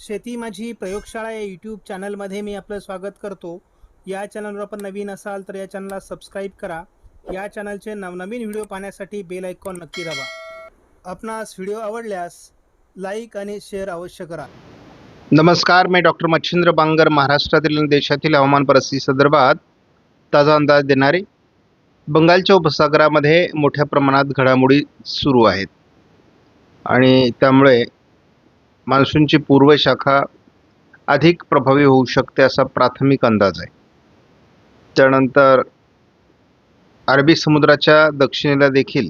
शेती माझी प्रयोगशाळा या यूट्यूब चॅनलमध्ये मी आपलं स्वागत करतो. या चॅनलवर आपण नवीन असाल तर या चॅनलला सबस्क्राईब करा. या चॅनलचे नवनवीन व्हिडिओ पाहण्यासाठी बेल आयकॉन नक्की दाबा. आपणास व्हिडिओ आवडल्यास लाईक आणि शेअर अवश्य करा. नमस्कार, मी डॉक्टर मच्छिंद्र बांगर महाराष्ट्रातील आणि देशातील हवामान परिस्थितीसंदर्भात ताजा अंदाज देणारे. बंगालच्या उपसागरामध्ये मोठ्या प्रमाणात घडामोडी सुरू आहेत आणि त्यामुळे मान्सूनची पूर्व शाखा अधिक प्रभावी होऊ शकते असा प्राथमिक अंदाज आहे. त्यानंतर अरबी समुद्राच्या दक्षिणेला देखील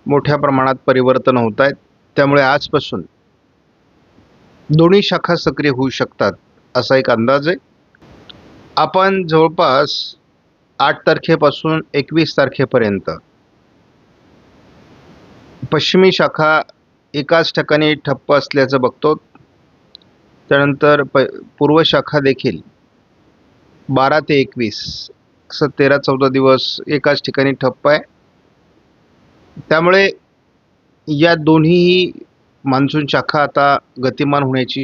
मोठ्या प्रमाणात परिवर्तन होत आहेत. त्यामुळे आजपासून दोन्ही शाखा सक्रिय होऊ शकतात असा एक अंदाज आहे. आपण जवळपास 8 तारखेपासून 21 तारखेपर्यंत पश्चिमी शाखा एकाच ठिकाणी ठप्प असल्याचं बघतो. त्यानंतर पूर्व शाखा देखील 12 ते 21 असं 13-14 दिवस एकाच ठिकाणी ठप्प आहे. त्यामुळे या दोन्ही मान्सून शाखा आता गतिमान होण्याची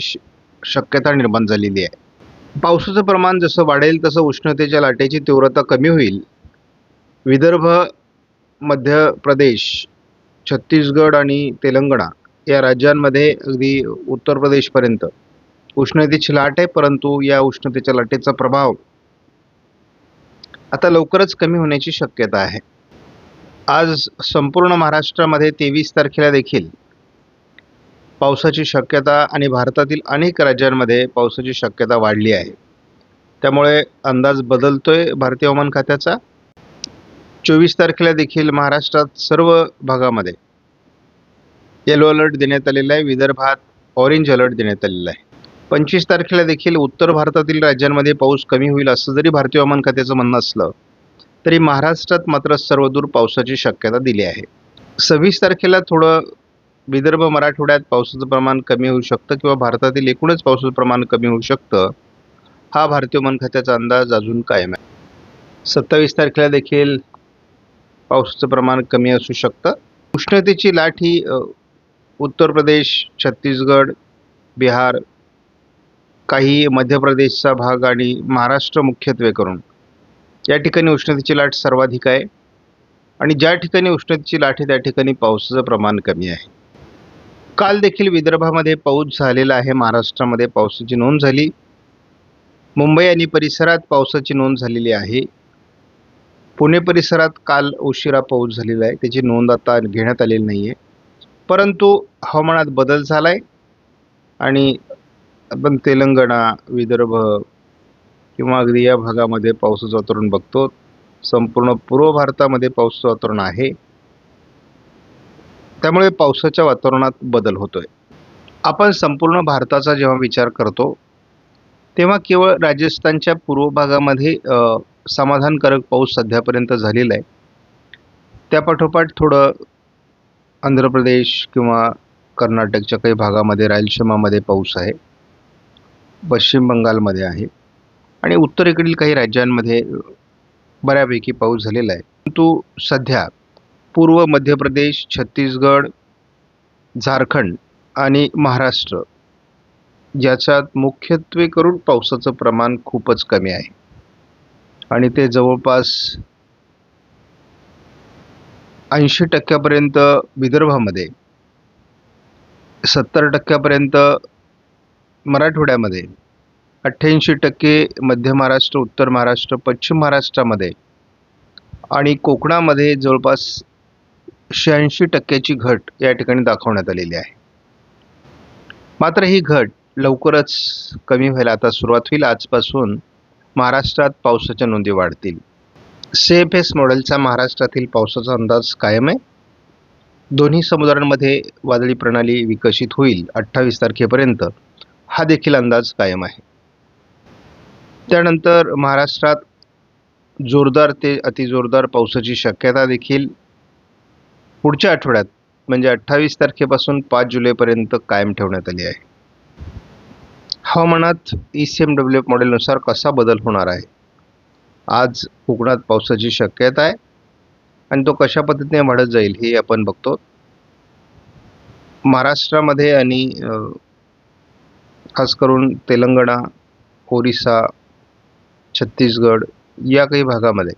शक्यता निर्माण झालेली आहे. पावसाचं प्रमाण जसं वाढेल तसं उष्णतेच्या लाटेची तीव्रता कमी होईल. विदर्भ, मध्य प्रदेश, छत्तीसगड आणि तेलंगणा या राज्यांमध्ये अगदी उत्तर प्रदेशपर्यंत उष्णतेची लाट आहे, परंतु या उष्णतेच्या लाटेचा प्रभाव आता लवकरच कमी होण्याची शक्यता आहे. आज संपूर्ण महाराष्ट्रामध्ये 23 तारखेला देखील पावसाची शक्यता आणि भारतातील अनेक राज्यांमध्ये पावसाची शक्यता वाढली आहे. त्यामुळे अंदाज बदलतोय भारतीय हवामान खात्याचा. 24 तारखेला देखील महाराष्ट्रात सर्व भागामध्ये येलो अलर्ट देण्यात आलेला आहे. विदर्भात ऑरेंज अलर्ट देण्यात आलेला आहे. 25 तारखेला देखील उत्तर भारतातील राज्यांमध्ये पाऊस कमी होईल असं जरी भारतीय हवामान खात्याचं म्हणणं असलं तरी महाराष्ट्रात मात्र सर्वदूर पावसाची शक्यता दिली आहे. 26 तारखेला थोडं विदर्भ, मराठवाड्यात पावसाचं प्रमाण कमी होऊ शकतं किंवा भारतातील एकूणच पावसाचं प्रमाण कमी होऊ शकतं. हा भारतीय हवामान खात्याचा अंदाज अजून कायम आहे. 27 तारखेला देखील पावसाचं प्रमाण कमी असू शकतं. उष्णतेची लाट ही उत्तर प्रदेश, छत्तीसगड, बिहार, काही मध्य प्रदेशचा भाग आणि महाराष्ट्र मुख्यत्वे करून या ठिकाणी उष्णतेची लाट सर्वाधिक आहे आणि ज्या ठिकाणी उष्णतेची लाट आहे त्या ठिकाणी पावसाचं प्रमाण कमी आहे. काल देखील विदर्भामध्ये पाऊस झालेला आहे. महाराष्ट्रामध्ये पावसाची नोंद झाली. मुंबई आणि परिसरात पावसाची नोंद झालेली आहे. पुणे परिसरात काल उशिरा पाऊस झालेला आहे, त्याची नोंद आता घेण्यात आलेली नाही आहे. परंतु हवामानात बदल झाला आहे आणि आपण तेलंगणा, विदर्भ किंवा अगदी या भागामध्ये पावसाचं वातावरण बघतो. संपूर्ण पूर्व भारतामध्ये पावसाचं वातावरण आहे. त्यामुळे पावसाच्या वातावरणात बदल होतोय. आपण संपूर्ण भारताचा जेव्हा विचार करतो तेव्हा केवळ राजस्थानच्या पूर्व भागामध्ये समाधानकारक पाऊस सध्यापर्यंत झालेला आहे. त्यापाठोपाठ थोडं आंध्र प्रदेश किंवा कर्नाटकच्या काही भागामध्ये, रायलसीमामध्ये पाऊस आहे. पश्चिम बंगालमध्ये आहे आणि उत्तरेकडील काही राज्यांमध्ये बऱ्यापैकी पाऊस झालेला आहे. परंतु सध्या पूर्व मध्य प्रदेश, छत्तीसगड, झारखंड आणि महाराष्ट्र ज्याच्यात मुख्यत्वे करून पावसाचं प्रमाण खूपच कमी आहे आणि ते जवळपास 80% विदर्भामध्ये, 70% मराठवाड्यामध्ये, 88% मध्य महाराष्ट्र, उत्तर महाराष्ट्र, पश्चिम महाराष्ट्रामध्ये आणि कोकणामध्ये जवळपास 86% घट या ठिकाणी दाखवण्यात आलेली आहे. मात्र ही घट लवकरच कमी व्हायला आता सुरुवात होईल. आजपासून महाराष्ट्रात पावसाच्या नोंदी वाढतील. CFS मॉडेलचा महाराष्ट्रातील पावसाचा अंदाज कायम आहे. दोन्ही समुद्रांमध्ये वादळी प्रणाली विकसित होईल 28 तारखेपर्यंत, हा देखील अंदाज कायम आहे. त्यानंतर महाराष्ट्रात जोरदार ते अतिजोरदार पावसाची शक्यता देखील पुढच्या आठवड्यात म्हणजे 28 तारखेपासून 5 जुलैपर्यंत कायम ठेवण्यात आली आहे. हवामानात ECMWF मॉडेलनुसार कसा बदल होणार आहे? आज कोकणात पावसाची शक्यता आहे आणि तो कशा पद्धतीने वाढत जाईल हे आपण बघतो. महाराष्ट्रामध्ये आणि खास करून तेलंगणा, ओरिसा, छत्तीसगड या काही भागामध्ये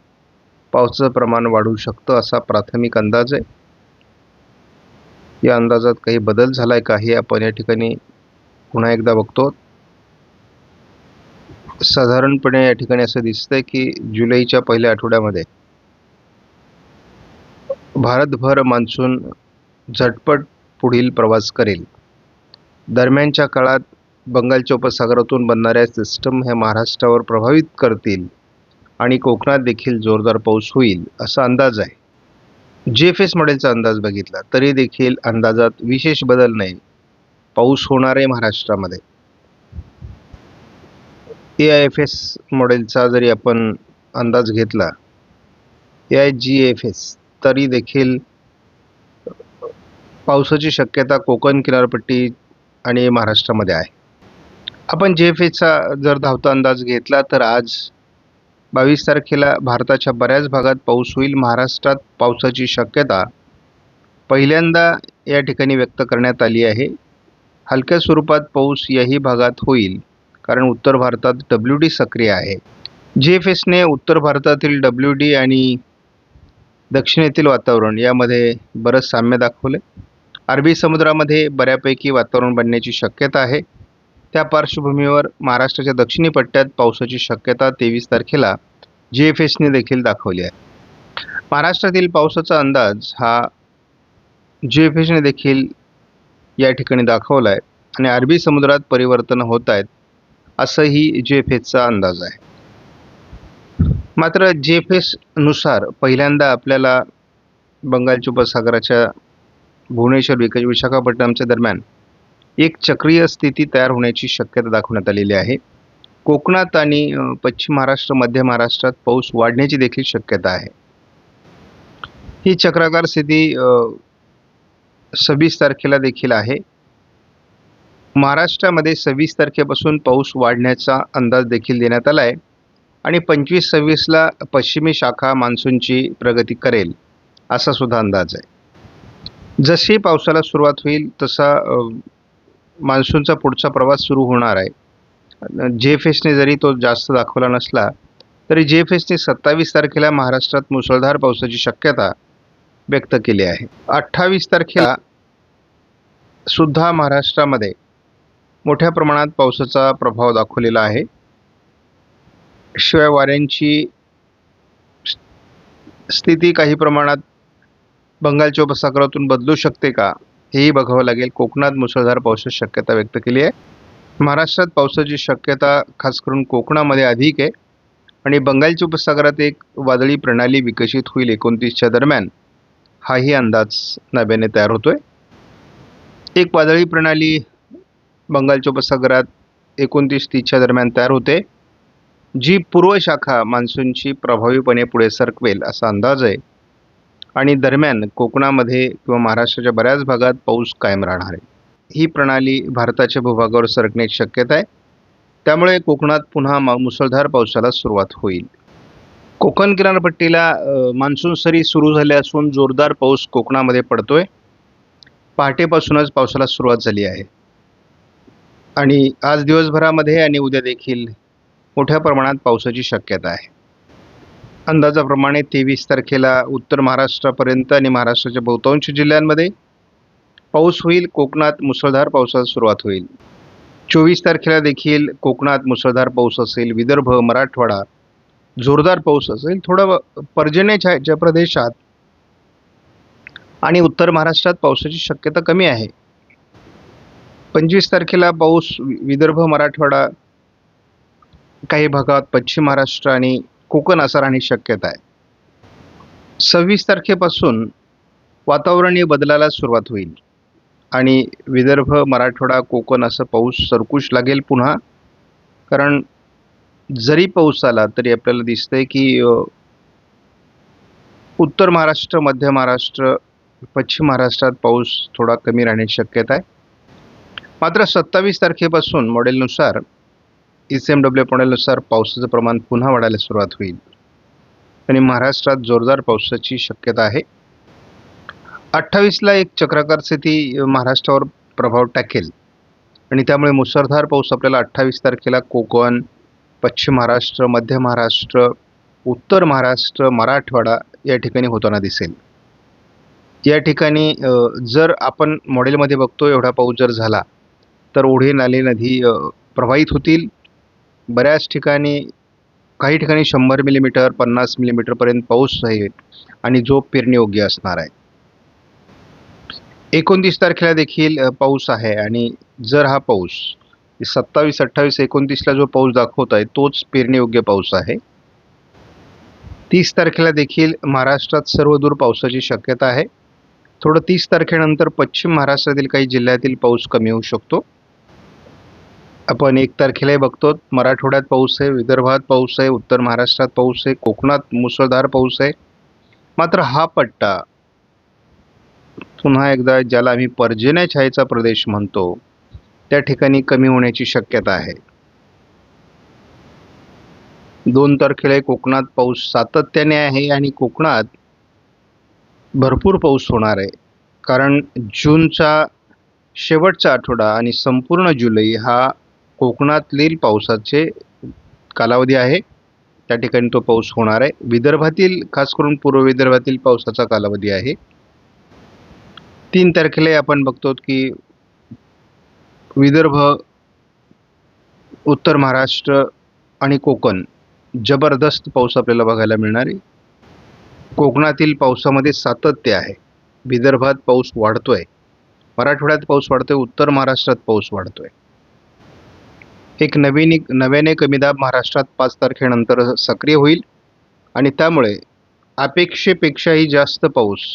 पावसाचं प्रमाण वाढू शकतं असा प्राथमिक अंदाज आहे. या अंदाजात काही बदल झाला आहे का हे आपण या ठिकाणी पुन्हा एकदा बघतो. साधारणपणे या ठिकाणी असं दिसतंय की जुलैच्या पहिल्या आठवड्यामध्ये भारतभर मान्सून झटपट पुढील प्रवास करेल. दरम्यानच्या काळात बंगालच्या उपसागरातून बनणाऱ्या सिस्टम हे महाराष्ट्रावर प्रभावित करतील आणि कोकणात देखील जोरदार पाऊस होईल असा अंदाज आहे. GFS मॉडेलचा अंदाज बघितला तरी देखील अंदाजात विशेष बदल नाही. पाऊस होणार आहे महाराष्ट्रामध्ये. AIFS मॉडेलचा जरी आपण अंदाज घेतला, AIGFS, तरी देखील पावसाची शक्यता कोकण किनारपट्टी आणि महाराष्ट्रामध्ये आहे. आपण GFSचा जर धावता अंदाज घेतला तर आज 22 तारखेला भारताच्या बऱ्याच भागात पाऊस होईल. महाराष्ट्रात पावसाची शक्यता पहिल्यांदा या ठिकाणी व्यक्त करण्यात आली आहे. हलक्या स्वरूपात पाऊस याही भागात होईल कारण उत्तर भारतात WD सक्रिय आहे. GFSने उत्तर भारतातील WD आणि दक्षिणेतील वातावरण यामध्ये बरंच साम्य दाखवले. अरबी समुद्रामध्ये बऱ्यापैकी वातावरण बनण्याची शक्यता आहे. त्या पार्श्वभूमीवर महाराष्ट्राच्या दक्षिणी पट्ट्यात पावसाची शक्यता 23 तारखेला GFSने देखील दाखवली आहे. महाराष्ट्रातील पावसाचा अंदाज हा GFSने देखील या ठिकाणी दाखवला आहे आणि अरबी समुद्रात परिवर्तन होत आहेत असंही GFSचा अंदाज आहे. मात्र GFSनुसार पहिल्यांदा आपल्याला बंगालच्या उपसागराच्या भुवनेश्वर विशाखापट्टणमच्या दरम्यान एक चक्रीय स्थिती तयार होण्याची शक्यता दाखवण्यात आलेली आहे. कोकणात आणि पश्चिम महाराष्ट्र, मध्य महाराष्ट्रात पाऊस वाढण्याची देखील शक्यता आहे. ही चक्राकार स्थिती 26 तारखेला देखील आहे. महाराष्ट्रामध्ये 26 तारखेपासून पाऊस वाढण्याचा अंदाज देखील देण्यात आला आहे आणि 25-26ला पश्चिमी शाखा मान्सूनची प्रगती करेल असा सुद्धा अंदाज आहे. जशी पावसाला सुरुवात होईल तसा मान्सूनचा पुढचा प्रवास सुरू होणार आहे. GFSने जरी तो जास्त दाखवला नसला तरी GFSने 27 तारखेला महाराष्ट्रात मुसळधार पावसाची शक्यता व्यक्त केली आहे. 28 तारखेला सुद्धा महाराष्ट्रामध्ये मोठ्या प्रमाणात पावसाचा प्रभाव दाखवलेला आहे. शिवाय वाऱ्यांची स्थिती काही प्रमाणात बंगालच्या उपसागरातून बदलू शकते का हेही बघावं लागेल. कोकणात मुसळधार पावसाची शक्यता व्यक्त केली आहे. महाराष्ट्रात पावसाची शक्यता खास करून कोकणामध्ये अधिक आहे आणि बंगालच्या उपसागरात एक वादळी प्रणाली विकसित होईल 29च्या दरम्यान, हाही अंदाज नव्याने तयार होतोय. एक वादळी प्रणाली बंगालच्या उपसागरात 29-30च्या दरम्यान तयार होते जी पूर्व शाखा मान्सूनची प्रभावीपणे पुढे सरकवेल असा अंदाज आहे आणि दरम्यान कोकणामध्ये किंवा महाराष्ट्राच्या बऱ्याच भागात पाऊस कायम राहणार आहे. ही प्रणाली भारताच्या भूभागावर सरकण्याची शक्यता आहे. त्यामुळे कोकणात पुन्हा मुसळधार पावसाला सुरुवात होईल. कोकण किनारपट्टीला मान्सून सरी सुरू झाल्या असून जोरदार पाऊस कोकणामध्ये पडतोय. पहाटेपासूनच पावसाला सुरुवात झाली आहे आणि आज दिवसभरामध्ये आणि उद्या देखील मोठ्या प्रमाणात पावसाची शक्यता आहे. अंदाजाप्रमाणे 23 तारखेला उत्तर महाराष्ट्रापर्यंत आणि महाराष्ट्राच्या बहुतांश जिल्ह्यांमध्ये पाऊस होईल. कोकणात मुसळधार पावसाला सुरुवात होईल. 24 तारखेला देखील कोकणात मुसळधार पाऊस असेल. विदर्भ, मराठवाडा जोरदार पाऊस असेल. थोडं पर्जन्यछायेच्या प्रदेशात आणि उत्तर महाराष्ट्रात पावसाची शक्यता कमी आहे. 25 तारखेला पाऊस विदर्भ, मराठवाडा, काही भागात पश्चिम महाराष्ट्र आणि कोकण असा राहण्याची शक्यता आहे. 26 तारखेपासून वातावरणीय बदलाला सुरुवात होईल आणि विदर्भ, मराठवाडा, कोकण असं पाऊस सरकूश लागेल पुन्हा. कारण जरी पाऊस आला तरी आपल्याला दिसतंय की उत्तर महाराष्ट्र, मध्य महाराष्ट्र, पश्चिम महाराष्ट्रात पाऊस थोडा कमी राहण्याची शक्यता आहे. मात्र 27 तारखेपासून मॉडेलनुसार ECMW मॉडेलनुसार पावसाचं प्रमाण पुन्हा वाढायला सुरुवात होईल आणि महाराष्ट्रात जोरदार पावसाची शक्यता आहे. 28ला एक चक्राकार स्थिती महाराष्ट्रावर प्रभाव टाकेल आणि त्यामुळे मुसळधार पाऊस आपल्याला 28 तारखेला कोकण, पश्चिम महाराष्ट्र, मध्य महाराष्ट्र, उत्तर महाराष्ट्र, मराठवाडा या ठिकाणी होताना दिसेल. या ठिकाणी जर आपण मॉडेलमध्ये बघतो एवढा पाऊस जर झाला तर ओढे, नाले, नदी प्रवाहित होतील. बऱ्याच ठिकाणी काही ठिकाणी 100 मिलीमीटर 50 मिलीमीटरपर्यंत पाऊस राहील आणि जो पेरणीयोग्य असणार आहे. 29 तारखेला देखील पाऊस आहे आणि जर हा पाऊस 27, 28, 29ला जो पाऊस दाखवत आहे तोच पेरणीयोग्य पाऊस आहे. 30 तारखेला देखील महाराष्ट्रात सर्वदूर पावसाची शक्यता आहे. थोडं 30 तारखेनंतर पश्चिम महाराष्ट्रातील काही जिल्ह्यातील पाऊस कमी होऊ शकतो. आपण 1 तारखेलाही बघतो मराठवाड्यात पाऊस आहे, विदर्भात पाऊस आहे, उत्तर महाराष्ट्रात पाऊस आहे, कोकणात मुसळधार पाऊस आहे. मात्र हा पट्टा पुन्हा एकदा ज्याला आम्ही पर्जन्य छायेचा प्रदेश म्हणतो त्या ठिकाणी कमी होण्याची शक्यता आहे. 2 तारखेला कोकणात पाऊस सातत्याने आहे आणि कोकणात भरपूर पाऊस होणार आहे. कारण जूनचा शेवटचा आठवडा आणि संपूर्ण जुलै हा कोकणातील पावसाचे कालावधी आहे. त्या ठिकाणी तो पाऊस होणार आहे. विदर्भातील खास करून पूर्व विदर्भातील पावसाचा कालावधी आहे. 3 तारखेला आपण बघतो की विदर्भ, उत्तर महाराष्ट्र आणि कोकण जबरदस्त पाऊस आपल्याला बघायला मिळणार आहे. कोकणातील पावसामध्ये सातत्य आहे. विदर्भात पाऊस वाढतोय, मराठवाड्यात पाऊस वाढतोय, उत्तर महाराष्ट्रात पाऊस वाढतोय. एक नव्याने कमी दाब महाराष्ट्रात 5 तारखेनंतर सक्रिय होईल आणि त्यामुळे अपेक्षेपेक्षाही जास्त पाऊस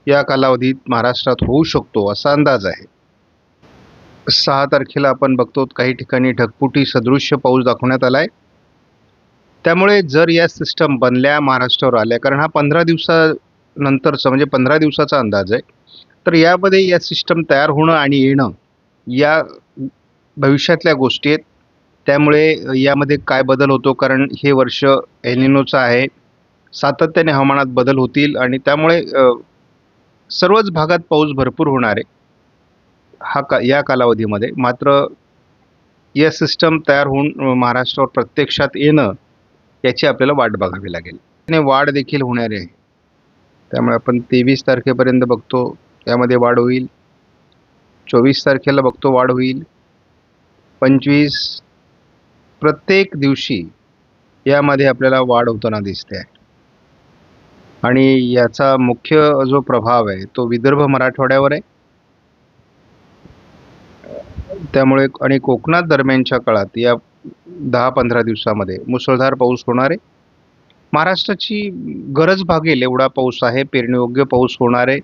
या कालावधीत महाराष्ट्रात होऊ शकतो असा अंदाज आहे. 6 तारखेला आपण बघतो काही ठिकाणी ढगफुटी सदृश्य पाऊस दाखवण्यात आला आहे. त्यामुळे जर या सिस्टम बनल्या महाराष्ट्रावर आल्या, कारण हा 15 दिवसानंतरचा म्हणजे 15 दिवसाचा अंदाज आहे, तर यामध्ये या सिस्टम तयार होणं आणि येणं या भविष्यातल्या गोष्टी आहेत. त्यामुळे यामध्ये काय बदल होतो, कारण हे वर्ष एल निनोचं आहे, सातत्याने हवामानात बदल होतील आणि त्यामुळे सर्वच भागात पाऊस भरपूर होणार आहे या कालावधीमध्ये. मात्र या सिस्टम तयार होऊन महाराष्ट्रावर प्रत्यक्षात येणं याची आपल्याला वाट बघावी लागेल. आणि वाढ देखील होणार आहे. त्यामुळे आपण 23 तारखेपर्यंत बघतो यामध्ये वाढ होईल. 24 तारखेला बघतो वाढ होईल. 25 प्रत्येक दिवशी यामध्ये आपल्याला वाढ होताना दिसते आहे. आणि याचा मुख्य जो प्रभाव आहे तो विदर्भ मराठवाड्यावर आहे. त्यामुळे आणि कोकणात दरम्यानच्या काळात या 10-15 दिवसामध्ये मुसळधार पाऊस होणार आहे. महाराष्ट्राची गरज भागेल एवढा पाऊस आहे, पेरणीयोग्य पाऊस होणार आहे.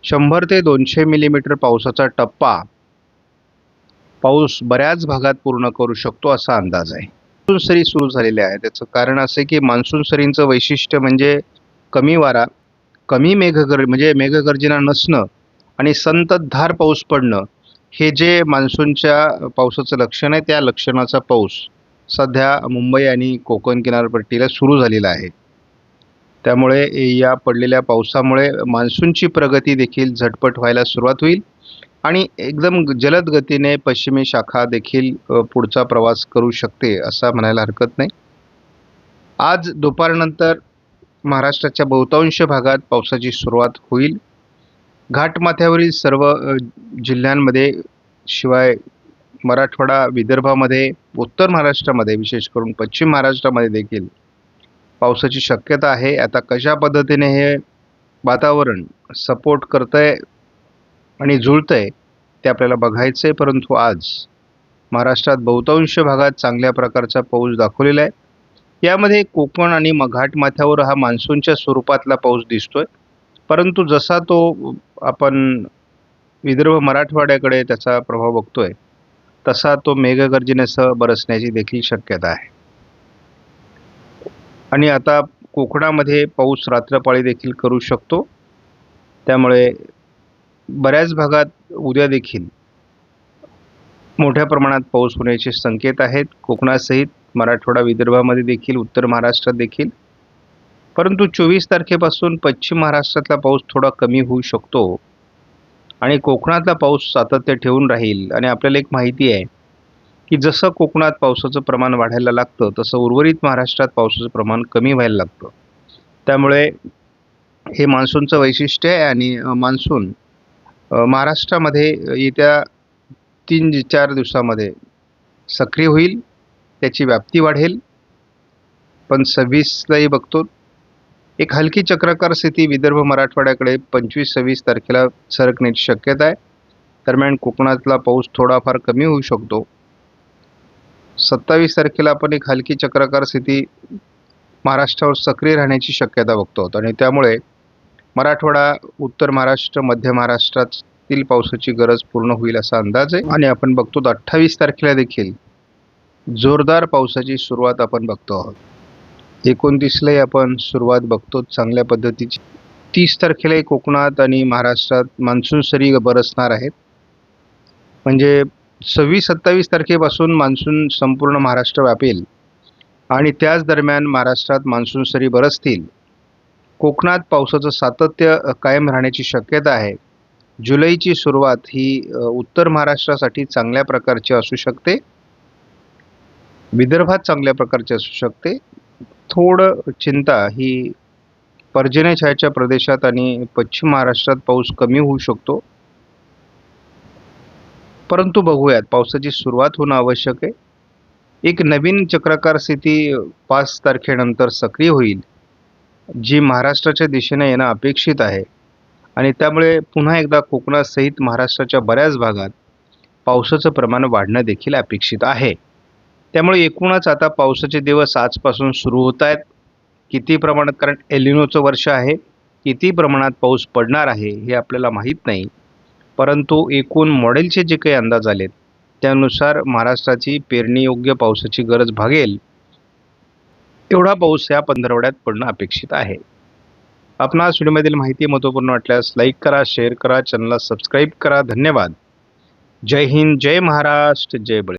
100 ते 200 मिलीमीटर पावसाचा टप्पा पाऊस बऱ्याच भागात पूर्ण करू शकतो असा अंदाज आहे. मान्सून सरी सुरू झालेल्या आहे. त्याचं कारण असं आहे की मान्सून सरींचं वैशिष्ट्य म्हणजे कमी वारा, कमी म्हणजे मेघगर्जना नसणं आणि संततधार पाऊस पडणं. हे जे मान्सूनच्या पावसाचं लक्षण आहे त्या लक्षणाचा पाऊस सध्या मुंबई आणि कोकण किनारपट्टीला सुरू झालेला आहे. त्यामुळे या पडलेल्या पावसामुळे मान्सूनची प्रगती देखील झटपट व्हायला सुरुवात होईल आणि एकदम जलद गतीने पश्चिमी शाखा देखील पुढचा प्रवास करू शकते असं म्हणायला हरकत नाही. आज दुपारनंतर महाराष्ट्राच्या बहुतांश भागात पावसाची सुरुवात होईल. घाटमाथ्यावरील सर्व जिल्ह्यांमध्ये, शिवाय मराठवाडा, विदर्भामध्ये, उत्तर महाराष्ट्रामध्ये, विशेष करून पश्चिम महाराष्ट्रामध्ये देखील पावसाची शक्यता आहे. आता कशा पद्धतीने हे वातावरण सपोर्ट करतंय आणि जुळतंय ते आपल्याला बघायचं आहे. परंतु आज महाराष्ट्रात बहुतांश भागात चांगल्या प्रकारचा पाऊस दाखवलेला आहे. यामध्ये कोकण आणि घाटमाथ्यावर हा मान्सूनच्या स्वरूपातला पाऊस दिसतोय, परंतु जसा तो आपण विदर्भ मराठवाड्याकडे त्याचा प्रभाव बघतोय तसा तो मेघगर्जनेसह बरसण्याची देखील शक्यता आहे. आणि आता कोकणामध्ये पाऊस रात्रपाळी देखील करू शकतो. त्यामुळे बऱ्याच भागात उद्या देखील मोठ्या प्रमाणात पाऊस होण्याचे संकेत आहेत. कोकणासहित मराठवाडा, विदर्भामध्ये देखील, उत्तर महाराष्ट्रात देखील. परंतु 24 तारखेपासून पश्चिम महाराष्ट्रातला पाऊस थोडा कमी होऊ शकतो आणि कोकणातला पाऊस सातत्य ठेवून राहील. आणि आपल्याला एक माहिती आहे की जसं कोकणात पावसाचं प्रमाण वाढायला लागतं तसं उर्वरित महाराष्ट्रात पावसाचं प्रमाण कमी व्हायला लागतं. त्यामुळे हे मान्सूनचं वैशिष्ट्य आहे. आणि मान्सून महाराष्ट्रामध्ये येत्या 3-4 दिवसामध्ये सक्रिय होईल, त्याची व्याप्ती वाढेल. पण 26लाही बघतो एक हलकी चक्राकार स्थिती विदर्भ मराठवाड्याकडे 25-26 तारखेला सरकण्याची शक्यता आहे. दरम्यान कोकणातला पाऊस थोडाफार कमी होऊ शकतो. 27 तारखेला आपण एक हलकी चक्राकार स्थिती महाराष्ट्रावर सक्रिय राहण्याची शक्यता बघतो. आणि त्यामुळे मराठवाडा, उत्तर महाराष्ट्र, मध्य महाराष्ट्रातील पावसाची गरज पूर्ण होईल असा अंदाज आहे. आणि आपण बघतो 28 तारखेला देखील जोरदार पावसाची सुरुवात आपण बघतो आहोत. 29लाही आपण सुरुवात बघतो चांगल्या पद्धतीची. 30 तारखेलाही कोकणात आणि महाराष्ट्रात मान्सून सरी बरसणार आहेत. म्हणजे 26-27 तारखेपासून मान्सून संपूर्ण महाराष्ट्र व्यापेल आणि त्याच दरम्यान महाराष्ट्रात मान्सून सरी बरसतील. कोकणात पावसाचं सातत्य कायम राहण्याची शक्यता आहे. जुलैची सुरुवात ही उत्तर महाराष्ट्रासाठी चांगल्या प्रकारची असू शकते, विदर्भात चांगल्या प्रकारची असू शकते. थोडं चिंता ही पर्जन्यछायाच्या प्रदेशात आणि पश्चिम महाराष्ट्रात पाऊस कमी होऊ शकतो. परंतु बघूयात, पावसाची सुरुवात होणं आवश्यक आहे. एक नवीन चक्राकार स्थिती 5 तारखेनंतर सक्रिय होईल, जी महाराष्ट्राच्या दिशेने येणं अपेक्षित आहे. आणि त्यामुळे पुन्हा एकदा कोकणासहित महाराष्ट्राच्या बऱ्याच भागात पावसाचं प्रमाण वाढणं देखील अपेक्षित आहे. त्यामुळे एकूणच आता पावसाचे दिवस आजपासून सुरू होत आहेत. किती प्रमाणात, कारण एलिनोचं वर्ष आहे, किती प्रमाणात पाऊस पडणार आहे हे आपल्याला माहीत नाही. परंतु एकूण मॉडेलचे जे काही अंदाज आलेत त्यानुसार महाराष्ट्राची पेरणीयोग्य पावसाची गरज भागेल एवढा पाऊस या पंधरवड्यात पडणं अपेक्षित आहे. आपणास व्हिडिओमधील माहिती महत्त्वपूर्ण वाटल्यास लाईक करा, शेअर करा, चॅनलला सबस्क्राईब करा. धन्यवाद. जय हिंद, जय महाराष्ट्र, जय बळी.